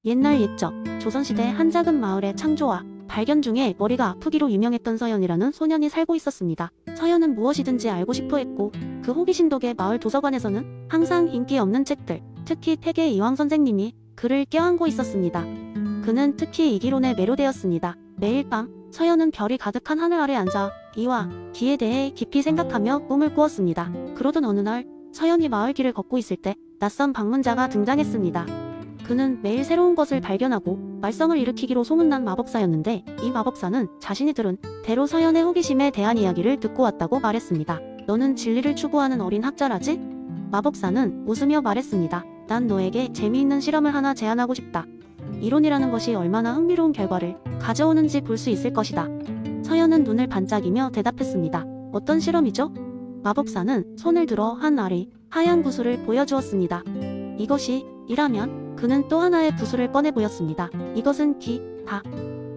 옛날 옛적 조선시대 한 작은 마을의 창조와 발견 중에 머리가 아프기로 유명했던 서연이라는 소년이 살고 있었습니다. 서연은 무엇이든지 알고 싶어 했고 그 호기심 덕에 마을 도서관에서는 항상 인기 없는 책들, 특히 태계 이황 선생님이 그를 껴안고 있었습니다. 그는 특히 이기론에 매료되었습니다. 매일 밤 서연은 별이 가득한 하늘 아래 앉아 이와 기에 대해 깊이 생각하며 꿈을 꾸었습니다. 그러던 어느 날 서연이 마을 길을 걷고 있을 때 낯선 방문자가 등장했습니다. 그는 매일 새로운 것을 발견하고 말썽을 일으키기로 소문난 마법사였는데 이 마법사는 자신이 들은 대로 서연의 호기심에 대한 이야기를 듣고 왔다고 말했습니다. 너는 진리를 추구하는 어린 학자라지? 마법사는 웃으며 말했습니다. 난 너에게 재미있는 실험을 하나 제안하고 싶다. 이론이라는 것이 얼마나 흥미로운 결과를 가져오는지 볼 수 있을 것이다. 서연은 눈을 반짝이며 대답했습니다. 어떤 실험이죠? 마법사는 손을 들어 한 알이 하얀 구슬을 보여주었습니다. 이것이 이라면 그는 또 하나의 구슬을 꺼내 보였습니다. 이것은 기, 다.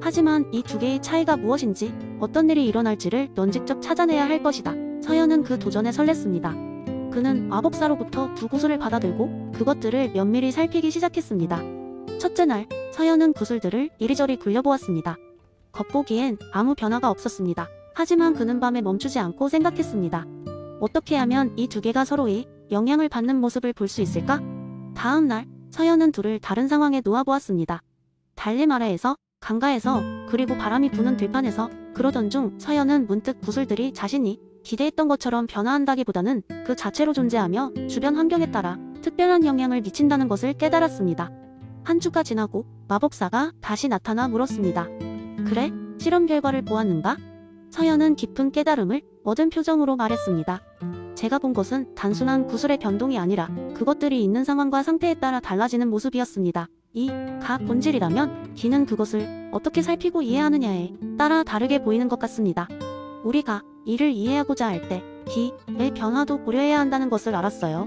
하지만 이 두 개의 차이가 무엇인지 어떤 일이 일어날지를 넌 직접 찾아내야 할 것이다. 서연은 그 도전에 설렜습니다. 그는 마법사로부터 두 구슬을 받아들고 그것들을 면밀히 살피기 시작했습니다. 첫째 날 서연은 구슬들을 이리저리 굴려보았습니다. 겉보기엔 아무 변화가 없었습니다. 하지만 그는 밤에 멈추지 않고 생각했습니다. 어떻게 하면 이 두 개가 서로의 영향을 받는 모습을 볼 수 있을까? 다음 날 서연은 둘을 다른 상황에 놓아보았습니다. 달림 아래에서, 강가에서, 그리고 바람이 부는 들판에서. 그러던 중 서연은 문득 구슬들이 자신이 기대했던 것처럼 변화한다기보다는 그 자체로 존재하며 주변 환경에 따라 특별한 영향을 미친다는 것을 깨달았습니다. 한 주가 지나고 마법사가 다시 나타나 물었습니다. 그래? 실험 결과를 보았는가? 서연은 깊은 깨달음을 얻은 표정으로 말했습니다. 제가 본 것은 단순한 구슬의 변동이 아니라 그것들이 있는 상황과 상태에 따라 달라지는 모습이었습니다. 이 가 본질이라면 기는 그것을 어떻게 살피고 이해하느냐에 따라 다르게 보이는 것 같습니다. 우리가 이를 이해하고자 할 때 기의 변화도 고려해야 한다는 것을 알았어요.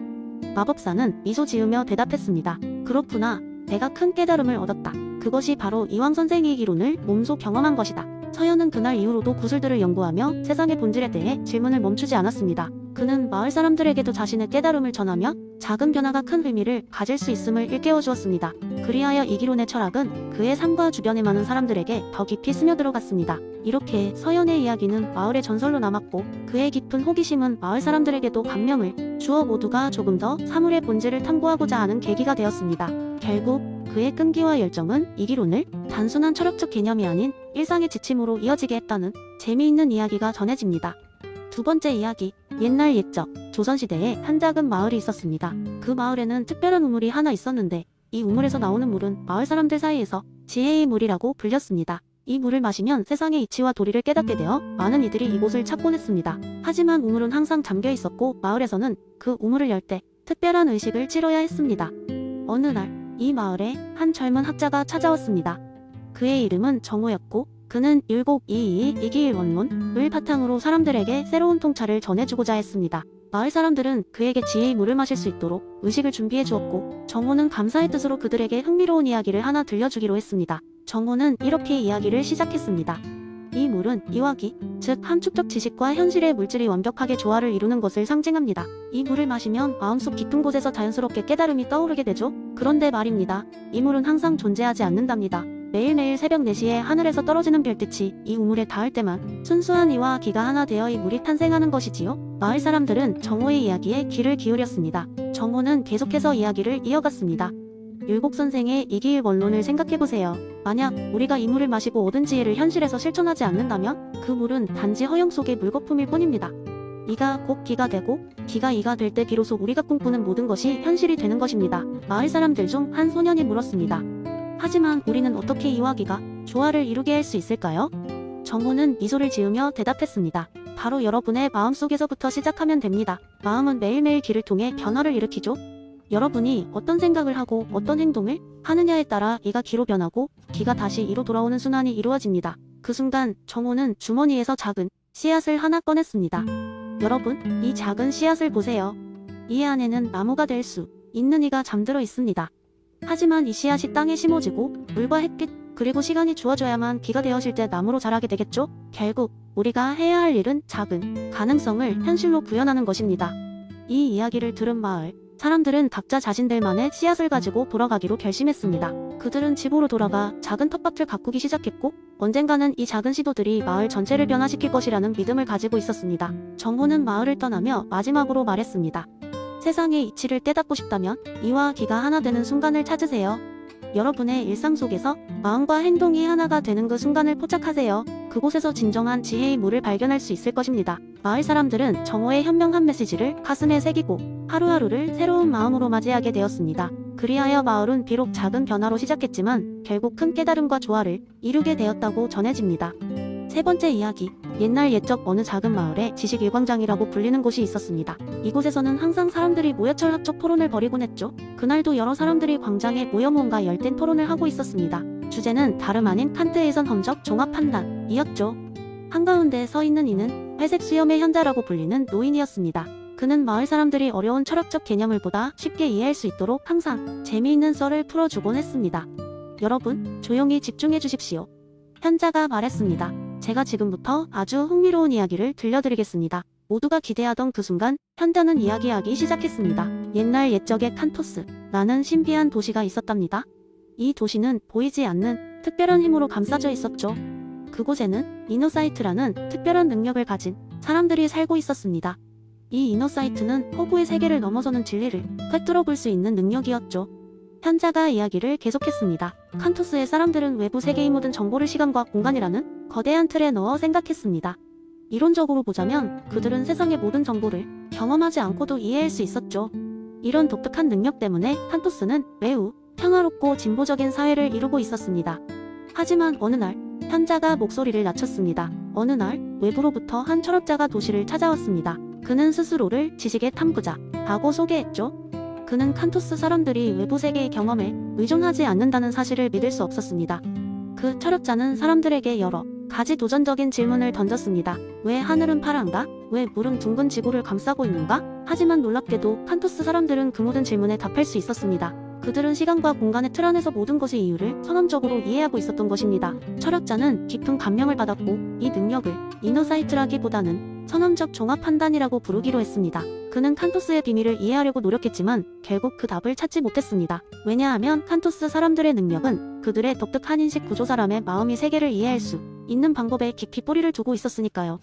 마법사는 미소 지으며 대답했습니다. 그렇구나. 내가 큰 깨달음을 얻었다. 그것이 바로 이황 선생의 기론을 몸소 경험한 것이다. 서연은 그날 이후로도 구슬들을 연구하며 세상의 본질에 대해 질문을 멈추지 않았습니다. 그는 마을 사람들에게도 자신의 깨달음을 전하며 작은 변화가 큰 의미를 가질 수 있음을 일깨워 주었습니다. 그리하여 이기론의 철학은 그의 삶과 주변의 많은 사람들에게 더 깊이 스며들어갔습니다. 이렇게 서연의 이야기는 마을의 전설로 남았고 그의 깊은 호기심은 마을 사람들에게도 감명을 주어 모두가 조금 더 사물의 본질을 탐구하고자 하는 계기가 되었습니다. 결국 그의 끈기와 열정은 이기론을 단순한 철학적 개념이 아닌 일상의 지침으로 이어지게 했다는 재미있는 이야기가 전해집니다. 두 번째 이야기, 옛날 옛적 조선시대에 한 작은 마을이 있었습니다. 그 마을에는 특별한 우물이 하나 있었는데 이 우물에서 나오는 물은 마을 사람들 사이에서 지혜의 물이라고 불렸습니다. 이 물을 마시면 세상의 이치와 도리를 깨닫게 되어 많은 이들이 이곳을 찾곤 했습니다. 하지만 우물은 항상 잠겨 있었고 마을에서는 그 우물을 열 때 특별한 의식을 치러야 했습니다. 어느 날 이 마을에 한 젊은 학자가 찾아왔습니다. 그의 이름은 정호였고 그는 율곡이이 이기일원론을 바탕으로 사람들에게 새로운 통찰을 전해주고자 했습니다. 마을 사람들은 그에게 지혜의 물을 마실 수 있도록 의식을 준비해 주었고 정호는 감사의 뜻으로 그들에게 흥미로운 이야기를 하나 들려주기로 했습니다. 정호는 이렇게 이야기를 시작했습니다. 이 물은 이화기, 즉 함축적 지식과 현실의 물질이 완벽하게 조화를 이루는 것을 상징합니다. 이 물을 마시면 마음속 깊은 곳에서 자연스럽게 깨달음이 떠오르게 되죠. 그런데 말입니다. 이 물은 항상 존재하지 않는답니다. 매일매일 새벽 4시에 하늘에서 떨어지는 별빛이 이 우물에 닿을 때만 순수한 이와 기가 하나 되어 이 물이 탄생하는 것이지요. 마을 사람들은 정호의 이야기에 귀를 기울였습니다. 정호는 계속해서 이야기를 이어갔습니다. 율곡 선생의 이기일 원론을 생각해보세요. 만약 우리가 이 물을 마시고 얻은 지혜를 현실에서 실천하지 않는다면 그 물은 단지 허영 속의 물거품일 뿐입니다. 이가 곧 기가 되고 기가 이가 될 때 비로소 우리가 꿈꾸는 모든 것이 현실이 되는 것입니다. 마을 사람들 중 한 소년이 물었습니다. 하지만 우리는 어떻게 이와 기가 조화를 이루게 할 수 있을까요? 정호는 미소를 지으며 대답했습니다. 바로 여러분의 마음속에서부터 시작하면 됩니다. 마음은 매일매일 기를 통해 변화를 일으키죠. 여러분이 어떤 생각을 하고 어떤 행동을 하느냐에 따라 이가 기로 변하고 기가 다시 이로 돌아오는 순환이 이루어집니다. 그 순간 정호는 주머니에서 작은 씨앗을 하나 꺼냈습니다. 여러분, 이 작은 씨앗을 보세요. 이 안에는 나무가 될 수 있는 이가 잠들어 있습니다. 하지만 이 씨앗이 땅에 심어지고 물과 햇빛 그리고 시간이 주어져야만 기가 되어질 때 나무로 자라게 되겠죠? 결국 우리가 해야 할 일은 작은 가능성을 현실로 구현하는 것입니다. 이 이야기를 들은 마을 사람들은 각자 자신들만의 씨앗을 가지고 돌아가기로 결심했습니다. 그들은 집으로 돌아가 작은 텃밭을 가꾸기 시작했고 언젠가는 이 작은 시도들이 마을 전체를 변화시킬 것이라는 믿음을 가지고 있었습니다. 정호는 마을을 떠나며 마지막으로 말했습니다. 세상의 이치를 깨닫고 싶다면 이와 기가 하나 되는 순간을 찾으세요. 여러분의 일상 속에서 마음과 행동이 하나가 되는 그 순간을 포착하세요. 그곳에서 진정한 지혜의 물을 발견할 수 있을 것입니다. 마을 사람들은 정호의 현명한 메시지를 가슴에 새기고 하루하루를 새로운 마음으로 맞이하게 되었습니다. 그리하여 마을은 비록 작은 변화로 시작했지만 결국 큰 깨달음과 조화를 이루게 되었다고 전해집니다. 세 번째 이야기. 옛날 옛적 어느 작은 마을에 지식일광장이라고 불리는 곳이 있었습니다. 이곳에서는 항상 사람들이 모여 철학적 토론을 벌이곤 했죠. 그날도 여러 사람들이 광장에 모여 뭔가 열띤 토론을 하고 있었습니다. 주제는 다름 아닌 칸트의 선험적 종합 판단이었죠. 한가운데 서 있는 이는 회색 수염의 현자라고 불리는 노인이었습니다. 그는 마을 사람들이 어려운 철학적 개념을 보다 쉽게 이해할 수 있도록 항상 재미있는 썰을 풀어주곤 했습니다. 여러분, 조용히 집중해 주십시오. 현자가 말했습니다. 제가 지금부터 아주 흥미로운 이야기를 들려드리겠습니다. 모두가 기대하던 그 순간 현자는 이야기하기 시작했습니다. 옛날 옛적에 칸토스라는 신비한 도시가 있었답니다. 이 도시는 보이지 않는 특별한 힘으로 감싸져 있었죠. 그곳에는 이너사이트라는 특별한 능력을 가진 사람들이 살고 있었습니다. 이 이너사이트는 허구의 세계를 넘어서는 진리를 꿰뚫어 볼 수 있는 능력이었죠. 현자가 이야기를 계속했습니다. 칸토스의 사람들은 외부 세계의 모든 정보를 시간과 공간이라는 거대한 틀에 넣어 생각했습니다. 이론적으로 보자면 그들은 세상의 모든 정보를 경험하지 않고도 이해할 수 있었죠. 이런 독특한 능력 때문에 칸토스는 매우 평화롭고 진보적인 사회를 이루고 있었습니다. 하지만 어느 날 현자가 목소리를 낮췄습니다. 어느 날 외부로부터 한 철학자가 도시를 찾아왔습니다. 그는 스스로를 지식의 탐구자라고 소개했죠. 그는 칸토스 사람들이 외부 세계의 경험에 의존하지 않는다는 사실을 믿을 수 없었습니다. 그 철학자는 사람들에게 여러 가지 도전적인 질문을 던졌습니다. 왜 하늘은 파란가? 왜 물은 둥근 지구를 감싸고 있는가? 하지만 놀랍게도 칸토스 사람들은 그 모든 질문에 답할 수 있었습니다. 그들은 시간과 공간의 틀 안에서 모든 것의 이유를 선언적으로 이해하고 있었던 것입니다. 철학자는 깊은 감명을 받았고 이 능력을 이너사이트라기보다는 선언적 종합 판단이라고 부르기로 했습니다. 그는 칸토스의 비밀을 이해하려고 노력했지만 결국 그 답을 찾지 못했습니다. 왜냐하면 칸토스 사람들의 능력은 그들의 독특한 인식 구조, 사람의 마음이 세계를 이해할 수 있는 방법에 깊이 뿌리를 두고 있었으니까요.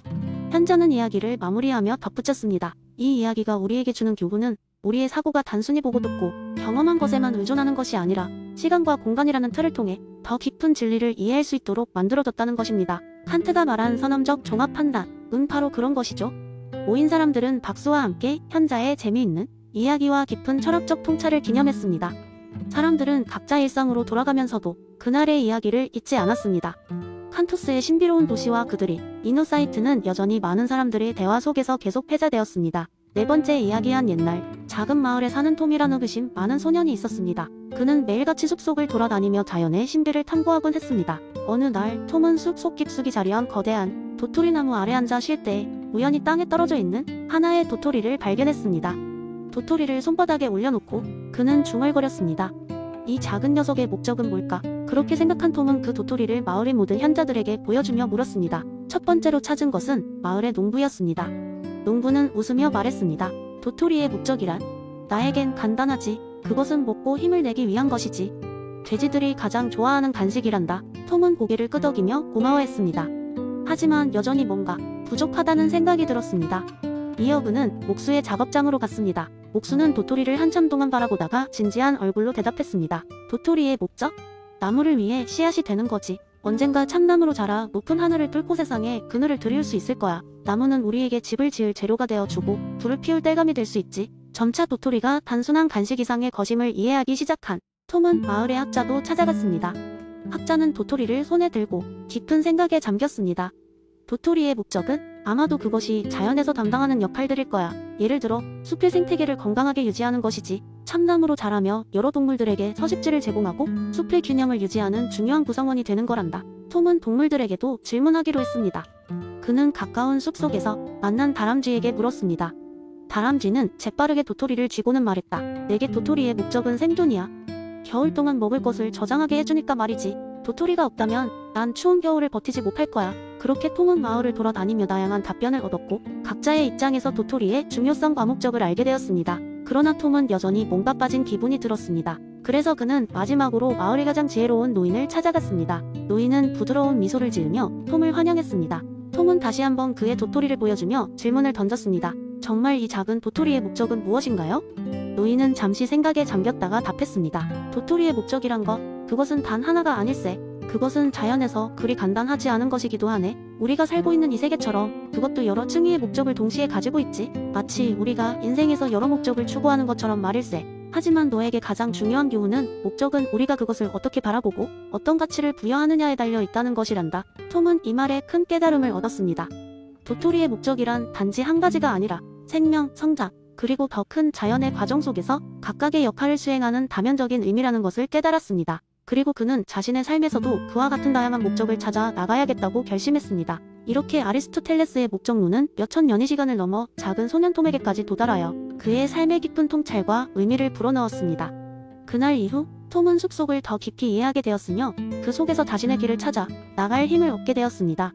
현자는 이야기를 마무리하며 덧붙였습니다. 이 이야기가 우리에게 주는 교훈은 우리의 사고가 단순히 보고 듣고 경험한 것에만 의존하는 것이 아니라 시간과 공간이라는 틀을 통해 더 깊은 진리를 이해할 수 있도록 만들어졌다는 것입니다. 칸트가 말한 선언적 종합 판단은 바로 그런 것이죠. 모인 사람들은 박수와 함께 현자의 재미있는 이야기와 깊은 철학적 통찰을 기념했습니다. 사람들은 각자 일상으로 돌아가면서도 그날의 이야기를 잊지 않았습니다. 칸토스의 신비로운 도시와 그들이 이너사이트는 여전히 많은 사람들의 대화 속에서 계속 회자되었습니다. 네 번째 이야기한 옛날 작은 마을에 사는 톰이라는 의심 많은 소년이 있었습니다. 그는 매일같이 숲속을 돌아다니며 자연의 신비를 탐구하곤 했습니다. 어느 날 톰은 숲속 깊숙이 자리한 거대한 도토리 나무 아래 앉아 쉴 때 우연히 땅에 떨어져 있는 하나의 도토리를 발견했습니다. 도토리를 손바닥에 올려놓고 그는 중얼거렸습니다. 이 작은 녀석의 목적은 뭘까? 그렇게 생각한 톰은 그 도토리를 마을의 모든 현자들에게 보여주며 물었습니다. 첫 번째로 찾은 것은 마을의 농부였습니다. 농부는 웃으며 말했습니다. 도토리의 목적이란? 나에겐 간단하지. 그것은 먹고 힘을 내기 위한 것이지. 돼지들이 가장 좋아하는 간식이란다. 톰은 고개를 끄덕이며 고마워했습니다. 하지만 여전히 뭔가 부족하다는 생각이 들었습니다. 이어 그는 목수의 작업장으로 갔습니다. 목수는 도토리를 한참 동안 바라보다가 진지한 얼굴로 대답했습니다. 도토리의 목적? 나무를 위해 씨앗이 되는 거지. 언젠가 참나무로 자라 높은 하늘을 뚫고 세상에 그늘을 드릴 수 있을 거야. 나무는 우리에게 집을 지을 재료가 되어주고 불을 피울 땔감이 될 수 있지. 점차 도토리가 단순한 간식 이상의 것임을 이해하기 시작한 톰은 마을의 학자도 찾아갔습니다. 학자는 도토리를 손에 들고 깊은 생각에 잠겼습니다. 도토리의 목적은 아마도 그것이 자연에서 담당하는 역할들일 거야. 예를 들어 숲의 생태계를 건강하게 유지하는 것이지. 참나무로 자라며 여러 동물들에게 서식지를 제공하고 숲의 균형을 유지하는 중요한 구성원이 되는 거란다. 톰은 동물들에게도 질문하기로 했습니다. 그는 가까운 숲속에서 만난 다람쥐에게 물었습니다. 다람쥐는 재빠르게 도토리를 쥐고는 말했다. 내게 도토리의 목적은 생존이야. 겨울 동안 먹을 것을 저장하게 해주니까 말이지. 도토리가 없다면 난 추운 겨울을 버티지 못할 거야. 그렇게 톰은 마을을 돌아다니며 다양한 답변을 얻었고 각자의 입장에서 도토리의 중요성과 목적을 알게 되었습니다. 그러나 톰은 여전히 몸바 빠진 기분이 들었습니다. 그래서 그는 마지막으로 마을의 가장 지혜로운 노인을 찾아갔습니다. 노인은 부드러운 미소를 지으며 톰을 환영했습니다. 톰은 다시 한번 그의 도토리를 보여주며 질문을 던졌습니다. 정말 이 작은 도토리의 목적은 무엇인가요? 노인은 잠시 생각에 잠겼다가 답했습니다. 도토리의 목적이란 것, 그것은 단 하나가 아닐세. 그것은 자연에서 그리 간단하지 않은 것이기도 하네. 우리가 살고 있는 이 세계처럼 그것도 여러 층위의 목적을 동시에 가지고 있지. 마치 우리가 인생에서 여러 목적을 추구하는 것처럼 말일세. 하지만 너에게 가장 중요한 교훈은 목적은 우리가 그것을 어떻게 바라보고 어떤 가치를 부여하느냐에 달려 있다는 것이란다. 톰은 이 말에 큰 깨달음을 얻었습니다. 도토리의 목적이란 단지 한 가지가 아니라 생명, 성장, 그리고 더 큰 자연의 과정 속에서 각각의 역할을 수행하는 다면적인 의미라는 것을 깨달았습니다. 그리고 그는 자신의 삶에서도 그와 같은 다양한 목적을 찾아 나가야겠다고 결심했습니다. 이렇게 아리스토텔레스의 목적론은 몇천 년의 시간을 넘어 작은 소년 톰에게까지 도달하여 그의 삶의 깊은 통찰과 의미를 불어넣었습니다. 그날 이후 톰은 숲속을 더 깊이 이해하게 되었으며 그 속에서 자신의 길을 찾아 나갈 힘을 얻게 되었습니다.